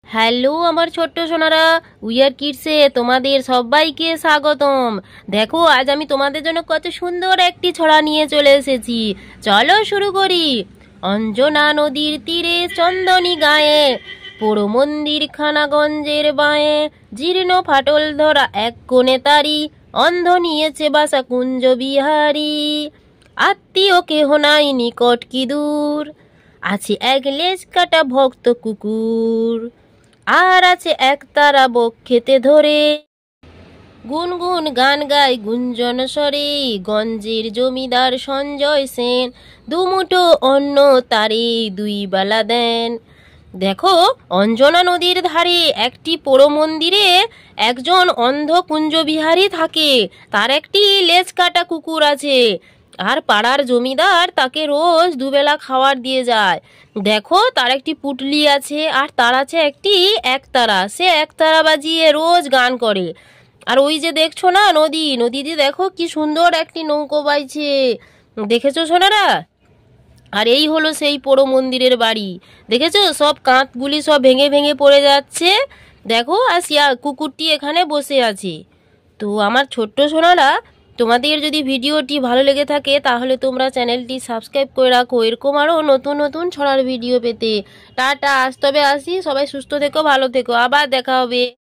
Hello আমার ছোট্ট Sonara, wear কিডসে তোমাদের সবাইকে স্বাগতম। দেখো আজ আমি তোমাদের জন্য কত সুন্দর একটি ছড়া নিয়ে চলে এসেছি। চলো শুরু করি। অঞ্জনা নদীর তীরে চন্দনী গায়ে, পোড়ো মন্দির খানাগঞ্জের বাঁয়ে, জীর্ণ ফাটল ধরা এক কোণে তারি, অন্ধ নিয়েছে বাসা কুঞ্জ বিহারী। আত্মীয় কেহ নাই নিকট কি দূর, আছে এক লেজ কাটা ভক্ত কুকুর, আর আছে এক তারা বক্ষেতে ধরে, গুনগুন গান গায় গুঞ্জন স্বরে, গঞ্জের জমিদার সঞ্জয় সেন, দুমুঠো অন্ন তারে দুই বেলা দেন। দেখো, অঞ্জনা নদীর ধারে একটি পোড়ো মন্দিরে একজন অন্ধ কুঞ্জবিহারী থাকে। তার একটি লেজ কাটা কুকুর আছে, আর পাড়ার জমিদার তাকে রোজ দুবেলা খাবার দিয়ে যায়। দেখো, তার একটি পুটলি আছে, আর তার আছে একটি একতারা। সে একতারা বাজিয়ে রোজ গান করে। আর ওই যে দেখছো না নদীতে দেখো কি সুন্দর একটি নৌকো বাইছে, দেখেছো সোনারা? আর এই হলো সেই পোড়ো মন্দিরের বাড়ি। দেখেছো, সব কাঁচগুলি সব ভেঙে ভেঙে পড়ে যাচ্ছে। দেখো, আর কুকুরটি এখানে বসে আছে। তো আমার ছোট্ট সোনারা, তোমাদের যদি ভিডিওটি ভালো লেগে থাকে তাহলে তোমরা চ্যানেলটি সাবস্ক্রাইব করে রাখো এরকম আরও নতুন নতুন ছড়ার ভিডিও পেতে। টাটা, আজ তবে আসি। সবাই সুস্থ থেকো, ভালো থেকো, আবার দেখা হবে।